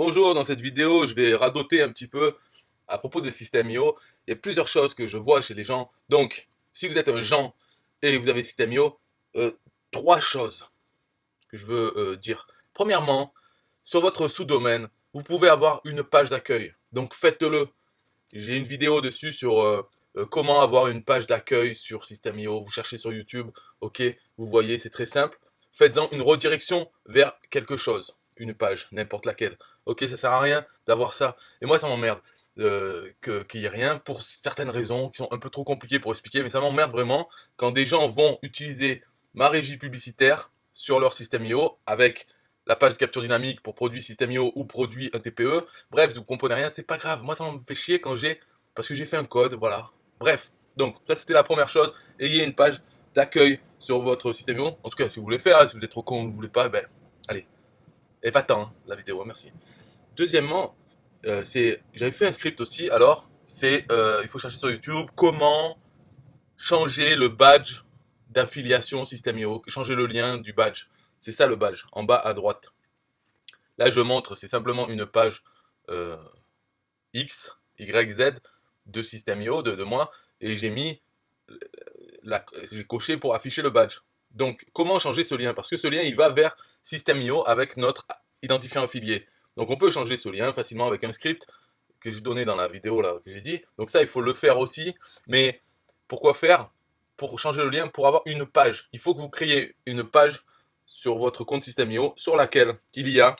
Bonjour, dans cette vidéo, je vais radoter un petit peu à propos des systèmes IO. Il y a plusieurs choses que je vois chez les gens. Donc, si vous êtes un Jean et vous avez système IO, trois choses que je veux dire. Premièrement, sur votre sous-domaine, vous pouvez avoir une page d'accueil. Donc, faites-le. J'ai une vidéo dessus sur comment avoir une page d'accueil sur System.io. Vous cherchez sur YouTube, ok, vous voyez, c'est très simple. Faites-en une redirection vers quelque chose, une page, n'importe laquelle. Ok, ça sert à rien d'avoir ça. Et moi, ça m'emmerde qu'il n'y ait rien pour certaines raisons qui sont un peu trop compliquées pour expliquer, mais ça m'emmerde vraiment quand des gens vont utiliser ma régie publicitaire sur leur System.io avec la page de capture dynamique pour produit System.io ou produit un TPE. Bref, vous comprenez rien, c'est pas grave. Moi, ça me fait chier quand parce que j'ai fait un code, voilà. Bref, donc ça c'était la première chose. Ayez une page d'accueil sur votre System.io. En tout cas, si vous voulez faire, si vous êtes trop con, vous voulez pas, ben, allez. Et va-t'en, hein, la vidéo, merci. Deuxièmement, j'avais fait un script aussi, alors, il faut chercher sur YouTube comment changer le badge d'affiliation System.io, changer le lien du badge. C'est ça le badge, en bas à droite. Là, je montre, c'est simplement une page euh, X, Y, Z de System.io de moi, et j'ai mis, j'ai coché pour afficher le badge. Donc, comment changer ce lien? Parce que ce lien, il va vers System.io avec notre identifiant affilié. Donc, on peut changer ce lien facilement avec un script que j'ai donné dans la vidéo là que j'ai dit. Donc ça, il faut le faire aussi. Mais pourquoi faire? Pour changer le lien, pour avoir une page. Il faut que vous créez une page sur votre compte System.io sur laquelle il y a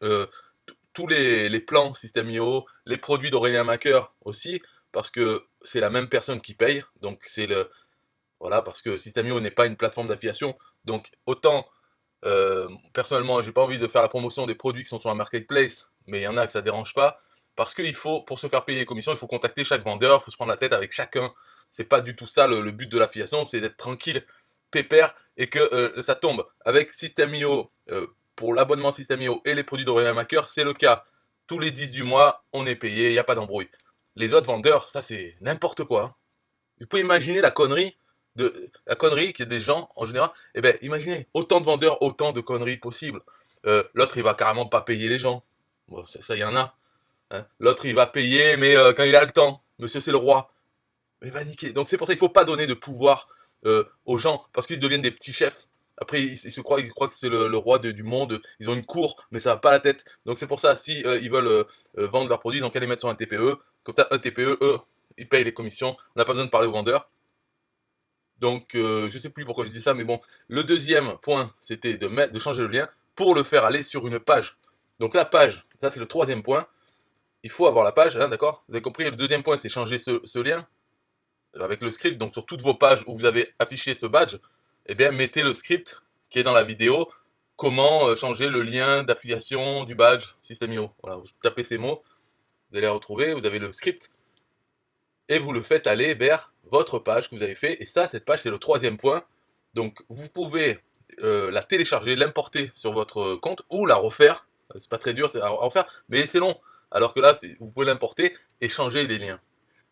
euh, tous les plans System.io, les produits d'Aurélien Macker aussi, parce que c'est la même personne qui paye. Donc c'est le voilà, parce que System.io n'est pas une plateforme d'affiliation. Donc autant personnellement, j'ai pas envie de faire la promotion des produits qui sont sur un marketplace, mais il y en a que ça dérange pas. Parce qu'il faut, pour se faire payer les commissions, il faut contacter chaque vendeur, il faut se prendre la tête avec chacun. C'est pas du tout ça le but de l'affiliation, c'est d'être tranquille, pépère, et que ça tombe. Avec System.io, pour l'abonnement System.io et les produits d'Aurélien Macker, c'est le cas. Tous les 10 du mois, on est payé, il n'y a pas d'embrouille. Les autres vendeurs, ça c'est n'importe quoi, hein. Vous pouvez imaginer la connerie qu'il y a des gens en général. Eh ben, imaginez autant de vendeurs, autant de conneries possibles. L'autre, il va carrément pas payer les gens. Bon, ça y en a, hein. L'autre, il va payer, mais quand il a le temps. Monsieur, c'est le roi. Mais va niquer. Donc c'est pour ça qu'il faut pas donner de pouvoir aux gens parce qu'ils deviennent des petits chefs. Après, ils croient que c'est le roi du monde. Ils ont une cour, mais ça va pas à la tête. Donc c'est pour ça, si ils veulent vendre leurs produits, ils ont qu'à les mettre sur un TPE. Comme ça, un TPE, eux, ils payent les commissions. On n'a pas besoin de parler aux vendeurs. Donc, je sais plus pourquoi je dis ça, mais bon. Le deuxième point, c'était de changer le lien pour le faire aller sur une page. Donc la page, ça c'est le troisième point. Il faut avoir la page, hein, d'accord? Vous avez compris? Le deuxième point, c'est changer ce lien avec le script. Donc sur toutes vos pages où vous avez affiché ce badge, eh bien mettez le script qui est dans la vidéo. Comment changer le lien d'affiliation du badge System.io. Voilà, vous tapez ces mots, vous allez les retrouver, vous avez le script et vous le faites aller vers votre page que vous avez fait. Et ça, cette page, c'est le troisième point. Donc, vous pouvez la télécharger, l'importer sur votre compte ou la refaire. C'est pas très dur à refaire, mais c'est long. Alors que là, vous pouvez l'importer et changer les liens.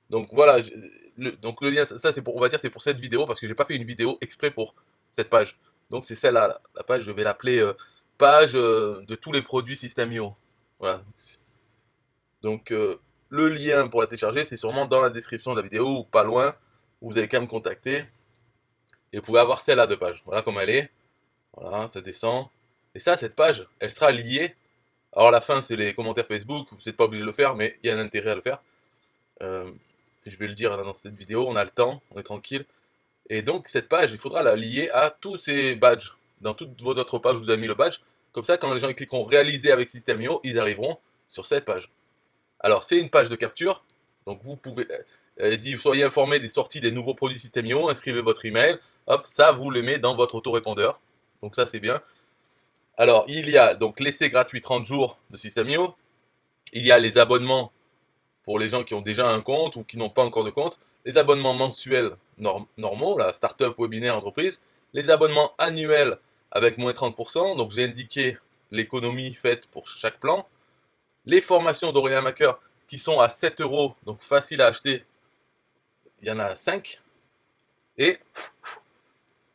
Donc voilà, donc le lien, ça c'est pour, on va dire, c'est pour cette vidéo parce que j'ai pas fait une vidéo exprès pour cette page. Donc c'est celle-là, la page, je vais l'appeler page de tous les produits System.io. Voilà. Donc le lien pour la télécharger, c'est sûrement dans la description de la vidéo ou pas loin, où vous avez qu'à me contacter. Et vous pouvez avoir celle-là de page. Voilà comme elle est. Voilà, ça descend. Et ça, cette page, elle sera liée. Alors la fin, c'est les commentaires Facebook, vous n'êtes pas obligé de le faire, mais il y a un intérêt à le faire. Euh, je vais le dire dans cette vidéo, on a le temps, on est tranquille. Et donc cette page, il faudra la lier à tous ces badges. Dans toutes vos autres pages, vous avez mis le badge. Comme ça, quand les gens cliqueront réaliser avec System.io, ils arriveront sur cette page. Alors, c'est une page de capture. Donc, vous pouvez, dit, soyez informés des sorties des nouveaux produits System.io, inscrivez votre email. Hop, ça, vous le mettez dans votre autorépondeur. Donc, ça, c'est bien. Alors, il y a donc l'essai gratuit 30 jours de System.io. Il y a les abonnements pour les gens qui ont déjà un compte ou qui n'ont pas encore de compte. Les abonnements mensuels normaux, la startup, webinaire, entreprise. Les abonnements annuels avec moins 30%. Donc, j'ai indiqué l'économie faite pour chaque plan. Les formations d'Aurélien Macker qui sont à 7 euros, donc facile à acheter, il y en a 5. Et,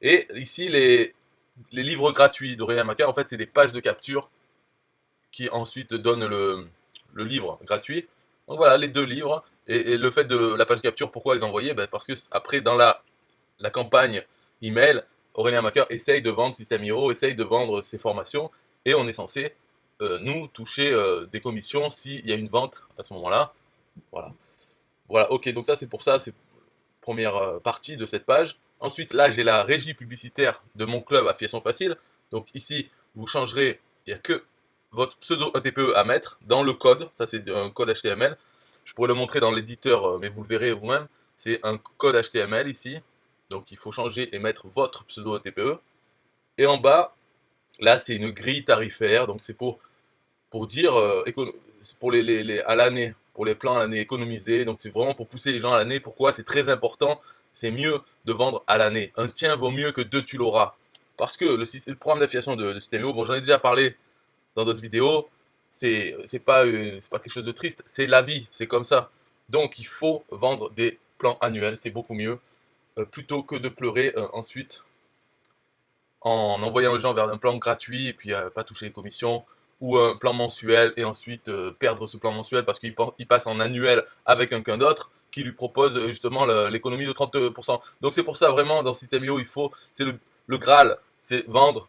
et ici, les livres gratuits d'Aurélien Macker, en fait, c'est des pages de capture qui ensuite donne le livre gratuit. Donc voilà, les deux livres. Et le fait de la page de capture, pourquoi les envoyer? Ben parce que après, dans la campagne email, Aurélien Macker essaye de vendre System.io, essaye de vendre ses formations, et on est censé, nous, toucher des commissions s'il y a une vente à ce moment-là. Voilà. Voilà, ok, donc ça c'est pour ça, c'est la première partie de cette page. Ensuite, là, j'ai la régie publicitaire de mon club Affiliation Facile. Donc ici, vous changerez, il n'y a que votre pseudo TPE à mettre dans le code. Ça, c'est un code HTML. Je pourrais le montrer dans l'éditeur, mais vous le verrez vous-même. C'est un code HTML ici. Donc il faut changer et mettre votre pseudo TPE. Et en bas, là, c'est une grille tarifaire. Donc c'est pour dire, pour à l'année, pour les plans à l'année économisés. Donc c'est vraiment pour pousser les gens à l'année. Pourquoi? C'est très important. C'est mieux de vendre à l'année. Un tien vaut mieux que deux tu l'auras. Parce que le programme d'affiliation de System.io, bon, j'en ai déjà parlé dans d'autres vidéos, c'est pas quelque chose de triste, c'est la vie, c'est comme ça. Donc il faut vendre des plans annuels, c'est beaucoup mieux, plutôt que de pleurer ensuite en envoyant les gens vers un plan gratuit et puis pas toucher les commissions, ou un plan mensuel et ensuite perdre ce plan mensuel parce qu'il passe en annuel avec quelqu'un d'autre qui lui propose justement l'économie de 30%. Donc c'est pour ça vraiment dans System.io, c'est le Graal, c'est vendre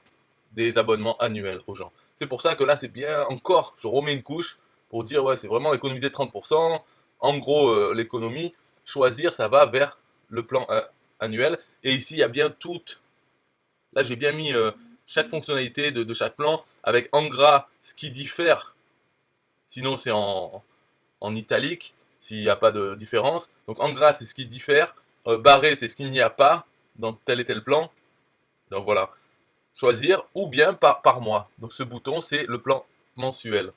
des abonnements annuels aux gens. C'est pour ça que là c'est bien encore, je remets une couche pour dire ouais c'est vraiment économiser 30%, en gros l'économie, choisir ça va vers le plan annuel, et ici il y a bien toutes. Là, j'ai bien mis chaque fonctionnalité de chaque plan avec en gras ce qui diffère. Sinon, c'est en italique s'il n'y a pas de différence. Donc en gras, c'est ce qui diffère. Barré, c'est ce qu'il n'y a pas dans tel et tel plan. Donc voilà. Choisir ou bien par mois. Donc ce bouton, c'est le plan mensuel.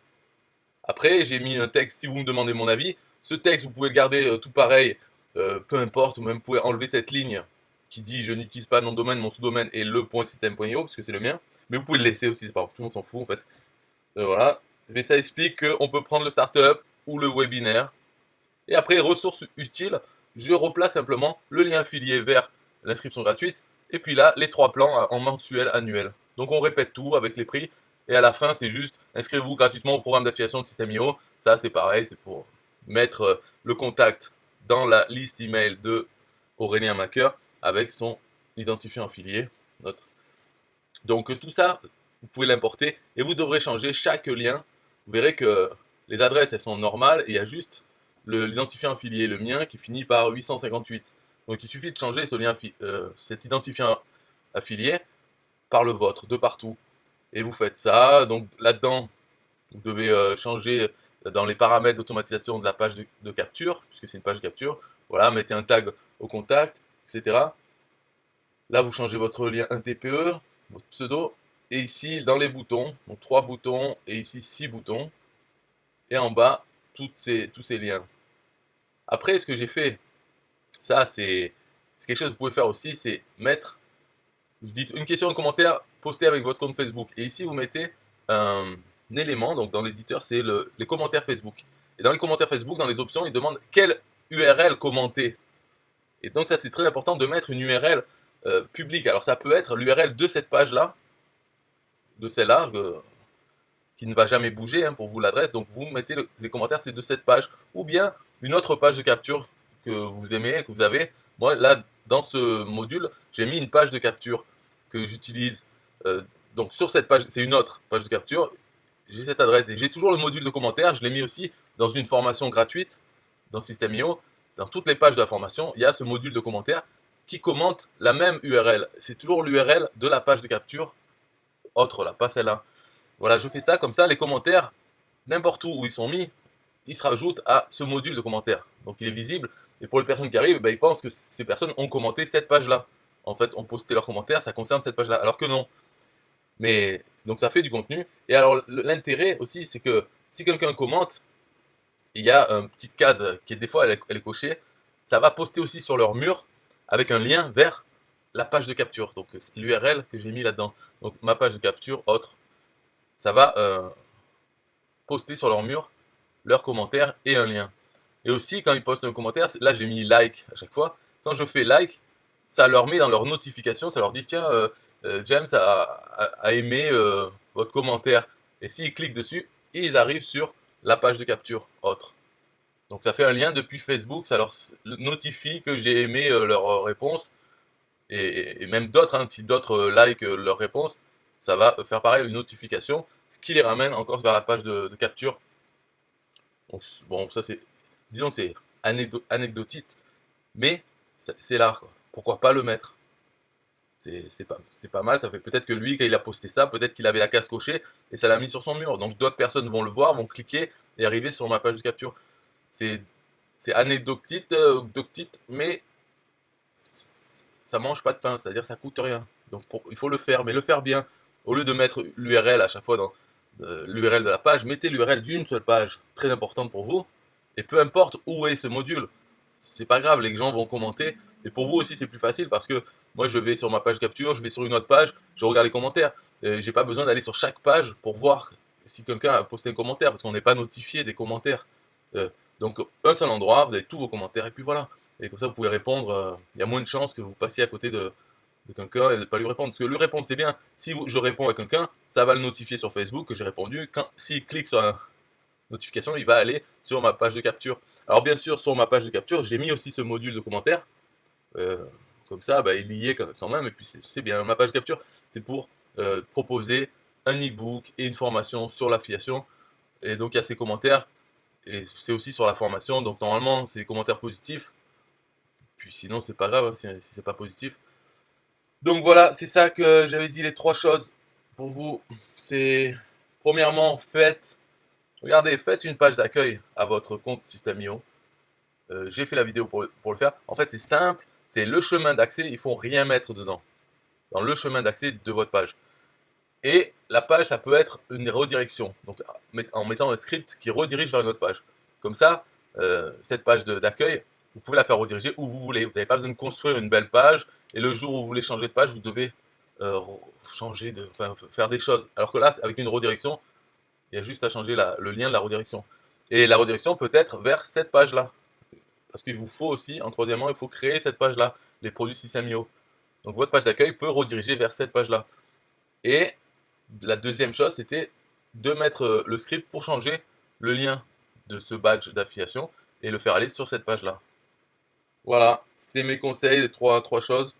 Après, j'ai mis un texte si vous me demandez mon avis. Ce texte, vous pouvez le garder tout pareil, peu importe, ou même vous pouvez enlever cette ligne qui dit je n'utilise pas nom de domaine, mon sous-domaine et le.system.io parce que c'est le mien. Mais vous pouvez le laisser aussi, c'est pas grave, tout le monde s'en fout en fait. Voilà. Mais ça explique qu'on peut prendre le startup ou le webinaire. Et après, ressources utiles, je replace simplement le lien affilié vers l'inscription gratuite. Et puis là, les trois plans en mensuel, annuel. Donc on répète tout avec les prix. Et à la fin, c'est juste inscrivez-vous gratuitement au programme d'affiliation de System.io. Ça, c'est pareil, c'est pour mettre le contact dans la liste email de Aurélien Macker avec son identifiant affilié. Donc tout ça, vous pouvez l'importer et vous devrez changer chaque lien. Vous verrez que les adresses, elles sont normales et il y a juste l'identifiant affilié, le mien, qui finit par 858. Donc il suffit de changer cet identifiant affilié par le vôtre, de partout. Et vous faites ça. Donc là-dedans, vous devez changer dans les paramètres d'automatisation de la page de capture, puisque c'est une page de capture. Voilà, mettez un tag au contact, etc. Là, vous changez votre lien 1TPE, votre pseudo. Et ici, dans les boutons, donc 3 boutons, et ici 6 boutons. Et en bas, tous ces liens. Après, ce que j'ai fait, ça c'est quelque chose que vous pouvez faire aussi, c'est mettre, vous dites une question en commentaire, postez avec votre compte Facebook. Et ici, vous mettez un élément, donc dans l'éditeur, c'est les commentaires Facebook. Et dans les commentaires Facebook, dans les options, il demande quelle URL commenter. Et donc ça, c'est très important de mettre une URL publique. Alors ça peut être l'URL de cette page-là, de celle-là, qui ne va jamais bouger hein, pour vous l'adresse. Donc vous mettez les commentaires, c'est de cette page, ou bien une autre page de capture que vous aimez, que vous avez. Moi là, dans ce module, j'ai mis une page de capture que j'utilise. Donc sur cette page, c'est une autre page de capture. J'ai cette adresse et j'ai toujours le module de commentaires. Je l'ai mis aussi dans une formation gratuite dans System.io. Dans toutes les pages de la formation, il y a ce module de commentaires qui commente la même URL. C'est toujours l'URL de la page de capture autre là, pas celle-là. Voilà, je fais ça, comme ça les commentaires, n'importe où ils sont mis, ils se rajoutent à ce module de commentaires. Donc il est visible, et pour les personnes qui arrivent, ils pensent que ces personnes ont commenté cette page-là. En fait, ont posté leurs commentaires, ça concerne cette page-là, alors que non. Mais, donc ça fait du contenu. Et alors l'intérêt aussi, c'est que si quelqu'un commente, il y a une petite case qui est des fois elle est cochée, ça va poster aussi sur leur mur avec un lien vers la page de capture, donc l'URL que j'ai mis là-dedans. Donc ma page de capture, autre, ça va poster sur leur mur leurs commentaires et un lien. Et aussi quand ils postent un commentaire, là j'ai mis like à chaque fois, quand je fais like, ça leur met dans leur notification, ça leur dit tiens, James a aimé votre commentaire. Et s'ils cliquent dessus, et ils arrivent sur la page de capture autre. Donc ça fait un lien depuis Facebook, ça leur notifie que j'ai aimé leur réponse, et même d'autres, hein, si d'autres like leur réponse, ça va faire pareil, une notification, ce qui les ramène encore vers la page de capture. Donc, bon, ça c'est, disons que c'est anecdotique, mais c'est là, quoi. Pourquoi pas le mettre? C'est pas mal, ça fait peut-être que lui, quand il a posté ça, peut-être qu'il avait la case cochée, et ça l'a mis sur son mur. Donc d'autres personnes vont le voir, vont cliquer, et arriver sur ma page de capture. C'est anecdotique, mais ça mange pas de pain, c'est-à-dire ça coûte rien. Donc il faut le faire, mais le faire bien. Au lieu de mettre l'URL à chaque fois dans l'URL de la page, mettez l'URL d'une seule page, très importante pour vous, et peu importe où est ce module, c'est pas grave, les gens vont commenter, et pour vous aussi c'est plus facile, parce que moi je vais sur ma page capture, je vais sur une autre page, je regarde les commentaires, j'ai pas besoin d'aller sur chaque page pour voir si quelqu'un a posté un commentaire, parce qu'on n'est pas notifié des commentaires. Donc un seul endroit, vous avez tous vos commentaires, et puis voilà. Et comme ça vous pouvez répondre, il y a moins de chances que vous passiez à côté de quelqu'un et de ne pas lui répondre. Parce que lui répondre c'est bien, si je réponds à quelqu'un, ça va le notifier sur Facebook que j'ai répondu. S'il clique sur la notification, il va aller sur ma page de capture. Alors bien sûr, sur ma page de capture, j'ai mis aussi ce module de commentaires. Comme ça, il y est quand même, et puis c'est bien. Ma page de capture, c'est pour proposer un e-book et une formation sur l'affiliation. Et donc il y a ces commentaires, et c'est aussi sur la formation, donc normalement c'est des commentaires positifs. Puis sinon c'est pas grave, hein, si c'est pas positif. Donc voilà, c'est ça que j'avais dit, les 3 choses pour vous. C'est, premièrement, regardez, faites une page d'accueil à votre compte System.io. J'ai fait la vidéo pour le faire. En fait, c'est simple, c'est le chemin d'accès, il ne faut rien mettre dedans. Dans le chemin d'accès de votre page. Et la page, ça peut être une redirection. Donc en mettant un script qui redirige vers une autre page. Comme ça, cette page d'accueil, vous pouvez la faire rediriger où vous voulez. Vous n'avez pas besoin de construire une belle page, et le jour où vous voulez changer de page, vous devez faire des choses. Alors que là, avec une redirection, il y a juste à changer le lien de la redirection. Et la redirection peut être vers cette page-là. Parce qu'il vous faut aussi, en troisièmement, il faut créer cette page-là, les produits System.io. Donc votre page d'accueil peut rediriger vers cette page-là. Et la deuxième chose, c'était de mettre le script pour changer le lien de ce badge d'affiliation et le faire aller sur cette page-là. Voilà, c'était mes conseils, les trois choses.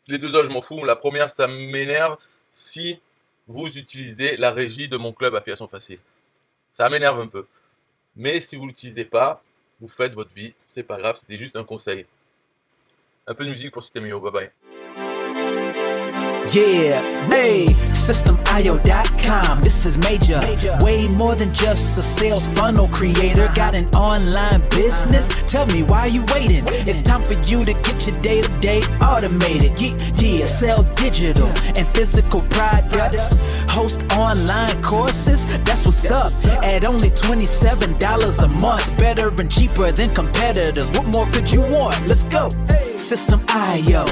Les 2 autres, je m'en fous. La première, ça m'énerve si vous utilisez la régie de mon club Affiliation Facile. Ça m'énerve un peu. Mais si vous ne l'utilisez pas, vous faites votre vie. C'est pas grave, c'était juste un conseil. Un peu de musique pour System.io. Bye bye. Yeah, hey, SystemIO.com, this is major. Way more than just a sales funnel creator. Got an online business? Tell me, why are you waiting? It's time for you to get your day-to-day automated. Yeah, sell digital and physical products. Host online courses, that's what's up. At only $27 a month. Better and cheaper than competitors. What more could you want? Let's go. System.io,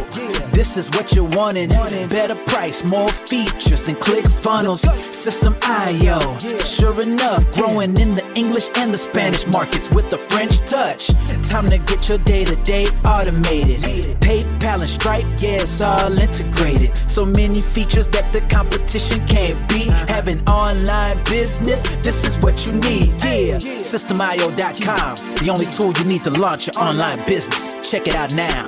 this is what you're wanting. Better price, more features than ClickFunnels. System.io, sure enough, growing in the English and the Spanish markets with the French touch. Time to get your day-to-day automated. PayPal and Stripe, yeah, it's all integrated. So many features that the competition can't beat. Have an online business, this is what you need. Yeah, System.io.com, the only tool you need to launch your online business. Check it out now.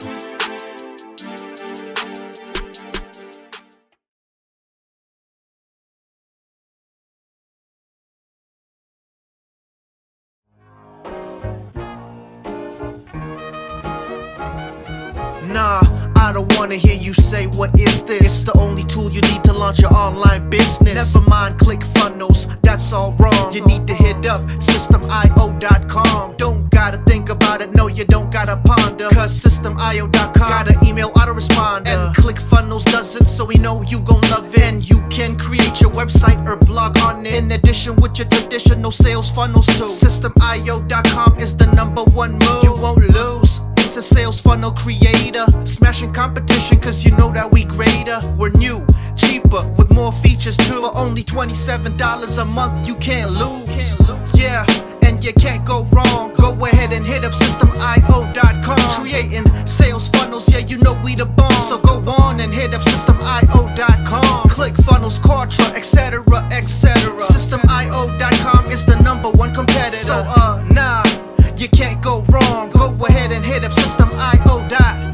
Nah, I don't wanna hear you say what is this. It's the only tool you need to launch your online business. Never mind ClickFunnels, that's all wrong. You need to hit up System.io.com. Don't gotta think about it, no you don't gotta ponder. Cause System.io.com got an email autoresponder. And ClickFunnels does it, so we know you gon' love it. And you can create your website or blog on it, in addition with your traditional sales funnels too. System.io.com is the #1 move. You won't lose. It's a sales funnel creator, smashing competition cause you know that we greater. We're new, cheaper, with more features too. For only $27 a month, you can't lose. Yeah, and you can't go wrong. Go ahead and hit up System.io.com. Creating sales funnels, yeah, you know we the bomb. So go on and hit up System.io.com. ClickFunnels, Kartra, etc, etc. System.io.com. competitor. So nah, you can't go wrong. Go ahead and hit up systemio.com.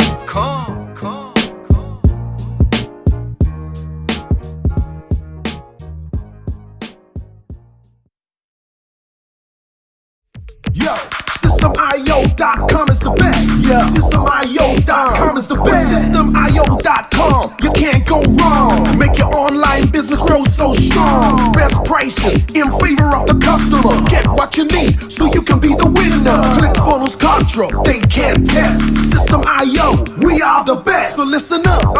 Yo, SystemIO.com is the best. Yeah, SystemIO.com is the best. SystemIO.com, you can't go wrong. Make your online business grow so strong. Best prices in favor of the customer. Get what you need so you can be the winner. ClickFunnels, Contra, they can't test. System.io, we are the best. So listen up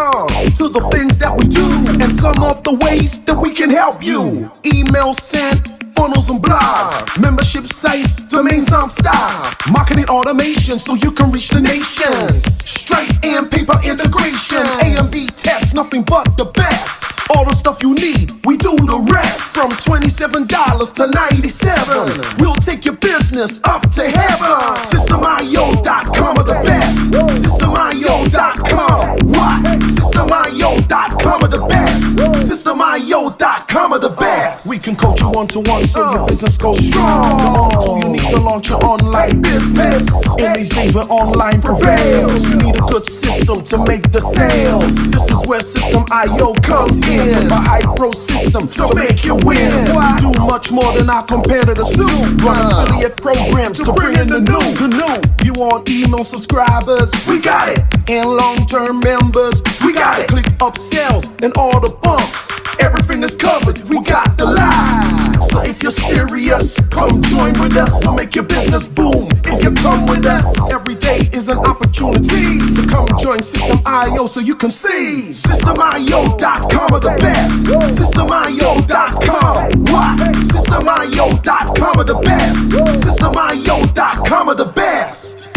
to the things that we do and some of the ways that we can help you. Email sent, funnels and blogs, membership sites, domains non-stop, marketing automation so you can reach the nations, Stripe and paper integration, A&B tests, nothing but the best. All the stuff you need, we do the rest. From $27 to $97, we'll take your business up to heaven. SystemIO.com are the best. SystemIO.com, what? SystemIO.com are the best. SystemIO.com are the best. We can coach you one-to-one so your business goes strong. So you need to launch your online business. In these days where online prevails, you need a good system to make the sales. This is where System.io comes in. A high-pro system to make you win. We do much more than our competitors do. Run affiliate programs to bring in the new. You want email subscribers? We got it. And long-term members? We got it. Click upsells and all the bumps. Everything is covered. We got the lie. So if you're serious, come join with us. We'll make your business boom. If you come with us, every day is an opportunity. So come join System.io so you can see. SystemIO.com are the best. SystemIO.com, what? SystemIO.com are the best. SystemIO.com are the best.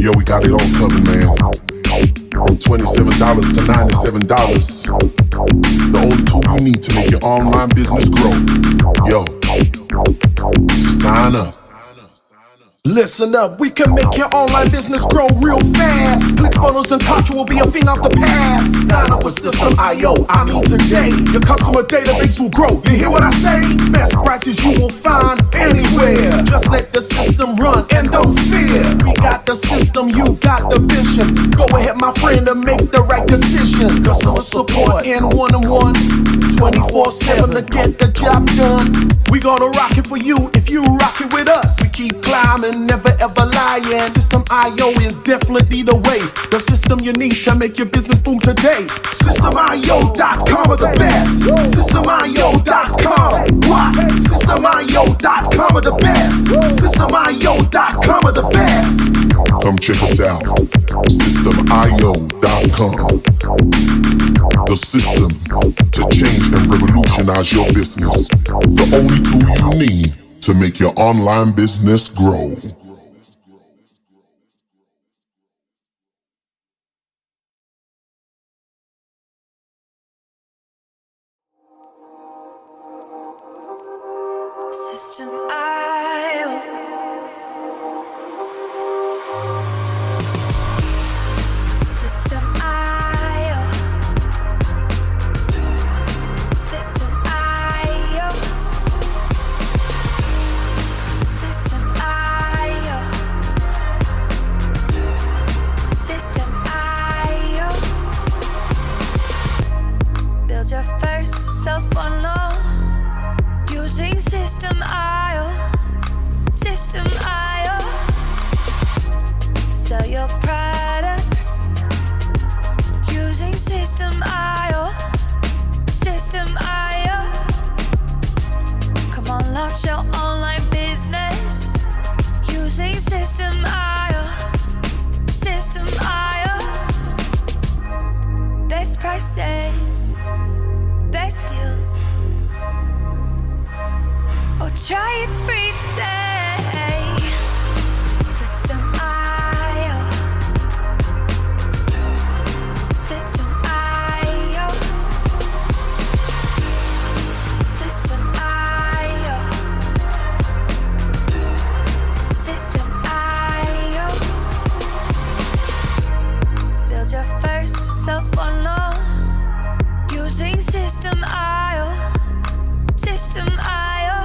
Yo, we got it all covered, man. From $27 to $97. The only tool you need to make your online business grow. Yo, just sign up. Listen up, we can make your online business grow real fast. ClickFunnels and Contra will be a thing of the past. Sign up with System.io, I mean today. Your customer database will grow, you hear what I say? Best prices you will find anywhere. Just let the system run and don't fear. We got the system, you got the vision. Go ahead my friend and make the right decision. Customer support and one-on-one, 24/7 to get the job done. We gonna rock it for you if you rock it with us. We keep climbing, never ever lying. System.io is definitely the way. The system you need to make your business boom today. SystemIO.com are the best. SystemIO.com, what? SystemIO.com are the best. SystemIO.com are the best. Come check us out. SystemIO.com. The system to change and revolutionize your business. The only tool you need to make your online business grow. System.io. System.io. System.io. System.io. System.io. Build your first sales funnel using System.io. System.io. Sell your products using System.io. System.io. Come on, launch your online business using System.io. System.io. Best prices, best deals. Or try it free today. System.io. System.io. System.io. System.io. Build your first sales funnel using System.io. System.io.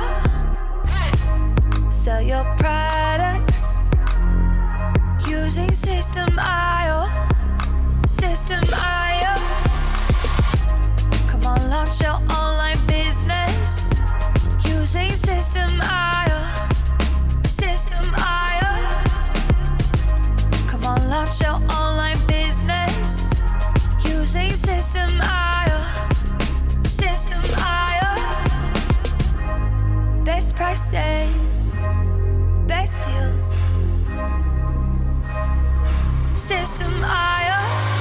System.io. System.io. Come on, launch your online business using System.io. System.io. Come on, launch your online business using System.io. System.io. Best prices, best deals. System.io.